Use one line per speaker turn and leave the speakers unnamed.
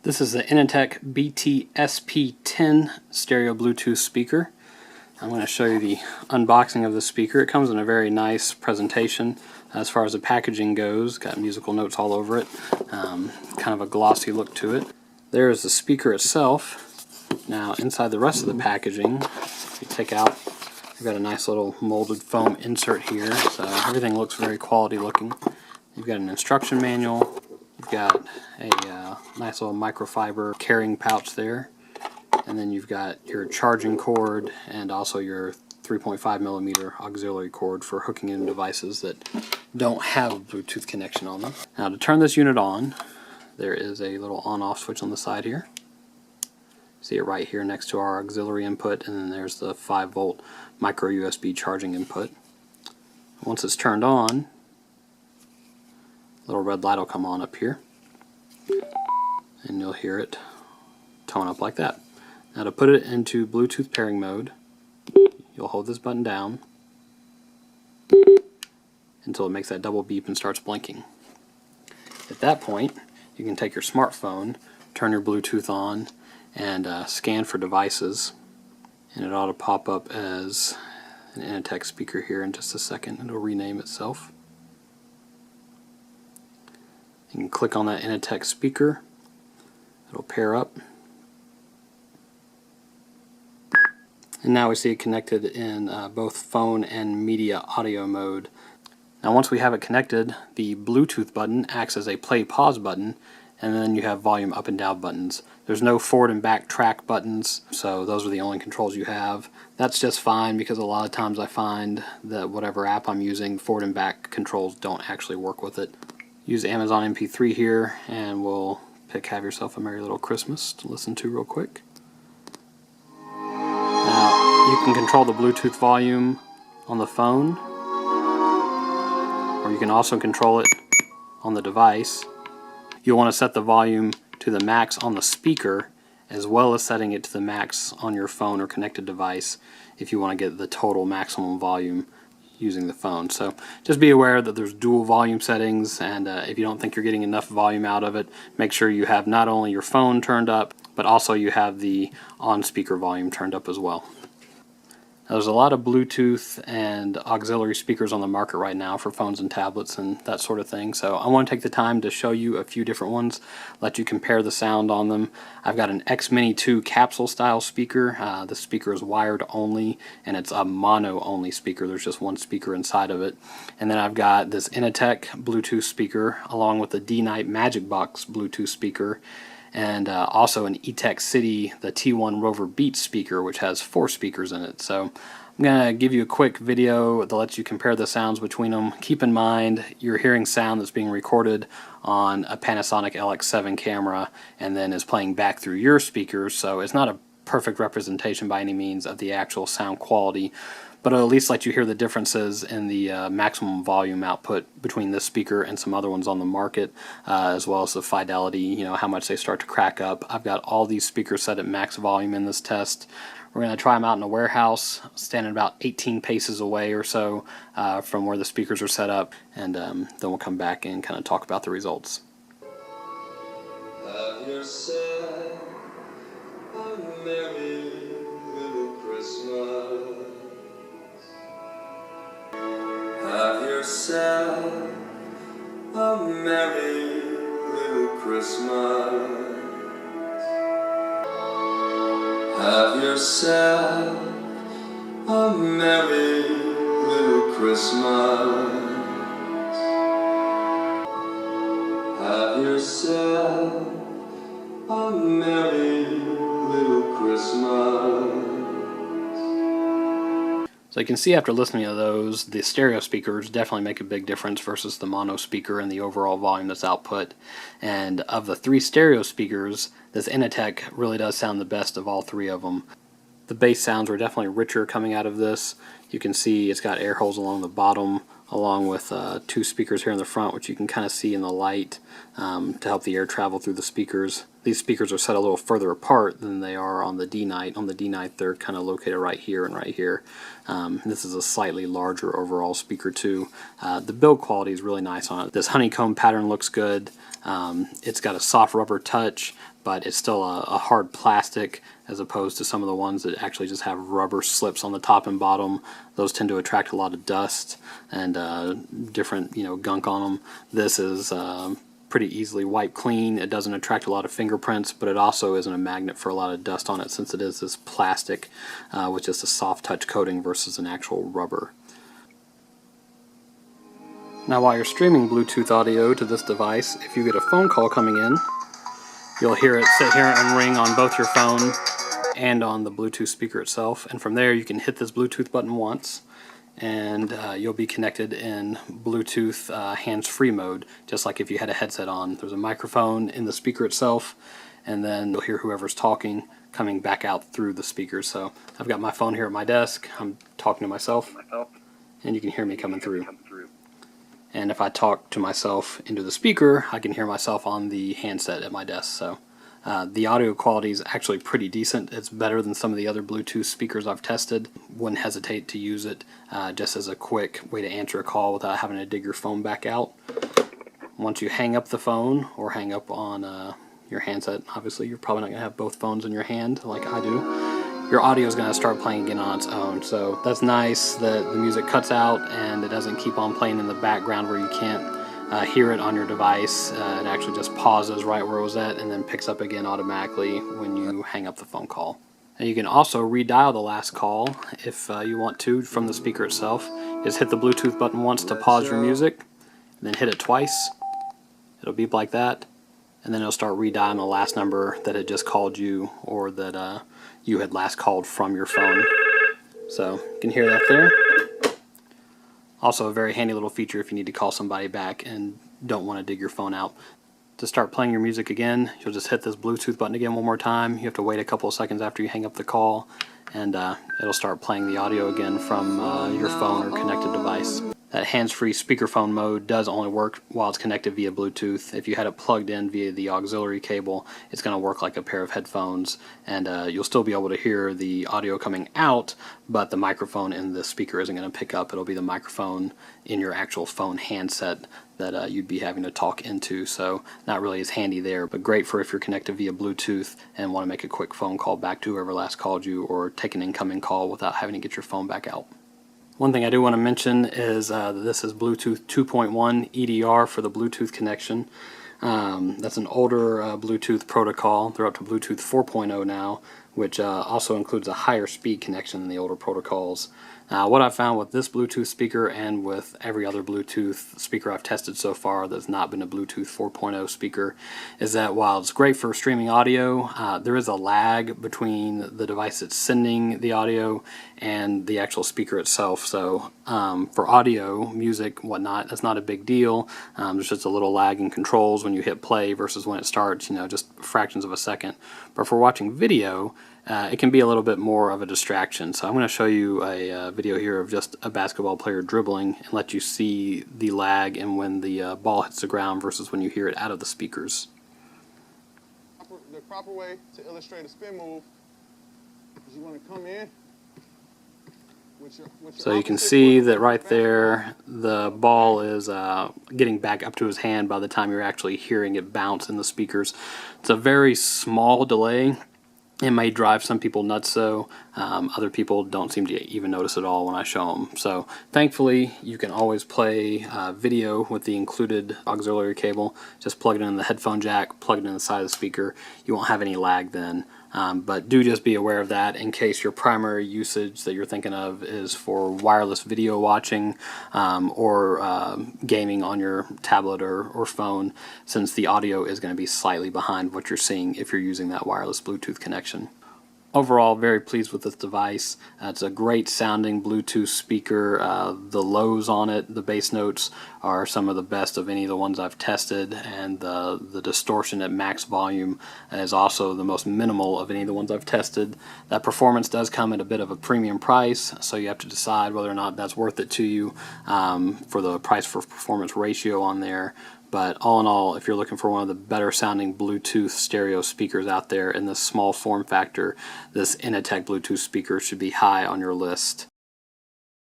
This is the Inateck BTSP-10 stereo Bluetooth speaker. I'm going to show you the unboxing of the speaker. It comes in a very nice presentation as far as the packaging goes. Got musical notes all over it. Kind of a glossy look to it. There is the speaker itself. Now inside the rest of the packaging, if you take out, you've got a nice little molded foam insert here. So everything looks very quality looking. You've got an instruction manual. You've got a nice little microfiber carrying pouch there, and then you've got your charging cord and also your 3.5mm auxiliary cord for hooking in devices that don't have a Bluetooth connection on them. Now to turn this unit on, there is a little on-off switch on the side here. See it right here next to our auxiliary input, and then there's the 5-volt micro USB charging input. Once it's turned on, little red light will come on up here, and you'll hear it tone up like that. Now to put it into Bluetooth pairing mode, you'll hold this button down until it makes that double beep and starts blinking. At that point, you can take your smartphone, turn your Bluetooth on, and scan for devices, and it ought to pop up as an Inateck speaker here in just a second. It'll rename itself. You can click on that Inateck speaker, it'll pair up, and now we see it connected in both phone and media audio mode. Now once we have it connected, the Bluetooth button acts as a play-pause button, and then you have volume up and down buttons. There's no forward and back track buttons, so those are the only controls you have. That's just fine, because a lot of times I find that whatever app I'm using, forward and back controls don't actually work with it. Use Amazon MP3 here, and we'll pick Have Yourself a Merry Little Christmas to listen to real quick. Now, you can control the Bluetooth volume on the phone, or you can also control it on the device. You'll want to set the volume to the max on the speaker, as well as setting it to the max on your phone or connected device if you want to get the total maximum volume using the phone. So just be aware that there's dual volume settings, and if you don't think you're getting enough volume out of it, make sure you have not only your phone turned up, but also you have the on-speaker volume turned up as well. Now, there's a lot of Bluetooth and auxiliary speakers on the market right now for phones and tablets and that sort of thing, so I want to take the time to show you a few different ones, let you compare the sound on them. I've got an X-Mini 2 capsule style speaker. The speaker is wired only, and it's a mono only speaker. There's just one speaker inside of it. And then I've got this Inateck Bluetooth speaker along with the D-Night Magicbox Bluetooth speaker, and also an Inateck City, the T1 Roverbeats speaker, which has 4 speakers in it. So I'm going to give you a quick video that lets you compare the sounds between them. Keep in mind you're hearing sound that's being recorded on a Panasonic LX7 camera and then is playing back through your speakers, so it's not a perfect representation by any means of the actual sound quality, but it'll at least let you hear the differences in the maximum volume output between this speaker and some other ones on the market, as well as the fidelity, you know, how much they start to crack up. I've got all these speakers set at max volume in this test. We're going to try them out in a warehouse, standing about 18 paces away or so from where the speakers are set up, and then we'll come back and kind of talk about the results.
Have yourself a merry little Christmas. Have yourself a merry little Christmas. Have yourself a merry little Christmas. Have yourself a merry little Christmas.
So you can see after listening to those, the stereo speakers definitely make a big difference versus the mono speaker and the overall volume that's output. And of the 3 stereo speakers, this Inateck really does sound the best of all 3 of them. The bass sounds are definitely richer coming out of this. You can see it's got air holes along the bottom, along with 2 speakers here in the front, which you can kind of see in the light. to help the air travel through the speakers. These speakers are set a little further apart than they are on the D-Night. On the D-Night they're kind of located right here and right here. This is a slightly larger overall speaker too. The build quality is really nice on it. This honeycomb pattern looks good. It's got a soft rubber touch, but it's still a hard plastic as opposed to some of the ones that actually just have rubber slips on the top and bottom. Those tend to attract a lot of dust and different gunk on them. This is pretty easily wipe clean. It doesn't attract a lot of fingerprints, but it also isn't a magnet for a lot of dust on it, since it is this plastic with just a soft touch coating versus an actual rubber. Now while you're streaming Bluetooth audio to this device, if you get a phone call coming in, you'll hear it sit here and ring on both your phone and on the Bluetooth speaker itself, and from there you can hit this Bluetooth button once and you'll be connected in Bluetooth hands-free mode, just like if you had a headset on. There's a microphone in the speaker itself, and then you'll hear whoever's talking coming back out through the speakers. So I've got my phone here at my desk, I'm talking to myself, and you can hear me coming through. And if I talk to myself into the speaker, I can hear myself on the handset at my desk. So the audio quality is actually pretty decent. It's better than some of the other Bluetooth speakers I've tested. Wouldn't hesitate to use it just as a quick way to answer a call without having to dig your phone back out. Once you hang up the phone or hang up on your handset, obviously you're probably not going to have both phones in your hand like I do, your audio is going to start playing again on its own. So that's nice that the music cuts out and it doesn't keep on playing in the background where you can't hear it on your device. It actually just pauses right where it was at and then picks up again automatically when you hang up the phone call. And you can also redial the last call if you want to from the speaker itself. Just hit the Bluetooth button once to pause your music, and then hit it twice. It'll beep like that, and then it'll start redialing the last number that had just called you or that you had last called from your phone. So you can hear that there. Also a very handy little feature if you need to call somebody back and don't want to dig your phone out. To start playing your music again, you'll just hit this Bluetooth button again one more time. You have to wait a couple of seconds after you hang up the call, and it'll start playing the audio again from your phone or connected device. That hands-free speakerphone mode does only work while it's connected via Bluetooth. If you had it plugged in via the auxiliary cable, it's going to work like a pair of headphones, and you'll still be able to hear the audio coming out, but the microphone in the speaker isn't going to pick up. It'll be the microphone in your actual phone handset that you'd be having to talk into, so not really as handy there, but great for if you're connected via Bluetooth and want to make a quick phone call back to whoever last called you or take an incoming call without having to get your phone back out. One thing I do want to mention is that this is Bluetooth 2.1 EDR for the Bluetooth connection. That's an older Bluetooth protocol. They're up to Bluetooth 4.0 now, which also includes a higher speed connection than the older protocols. What I've found with this Bluetooth speaker and with every other Bluetooth speaker I've tested so far that's not been a Bluetooth 4.0 speaker is that while it's great for streaming audio, there is a lag between the device that's sending the audio and the actual speaker itself. So for audio, music, whatnot, that's not a big deal. There's just a little lag in controls when you hit play versus when it starts, just fractions of a second. But for watching video, it can be a little bit more of a distraction. So I'm going to show you a video here of just a basketball player dribbling and let you see the lag and when the ball hits the ground versus when you hear it out of the speakers.
The proper way to illustrate a spin move is you want to come in.
So you can see that right there the ball is getting back up to his hand by the time you're actually hearing it bounce in the speakers. It's a very small delay. It may drive some people nuts though. Other people don't seem to even notice at all when I show them. So thankfully you can always play video with the included auxiliary cable. Just plug it in the headphone jack, plug it in the side of the speaker. You won't have any lag then. But do just be aware of that in case your primary usage that you're thinking of is for wireless video watching or gaming on your tablet or phone, since the audio is going to be slightly behind what you're seeing if you're using that wireless Bluetooth connection. Overall, very pleased with this device. It's a great sounding Bluetooth speaker. The lows on it, the bass notes, are some of the best of any of the ones I've tested, and the distortion at max volume is also the most minimal of any of the ones I've tested. That performance does come at a bit of a premium price, so you have to decide whether or not that's worth it to you for the price for performance ratio on there. But all in all, if you're looking for one of the better sounding Bluetooth stereo speakers out there in this small form factor, this Inateck Bluetooth speaker should be high on your list.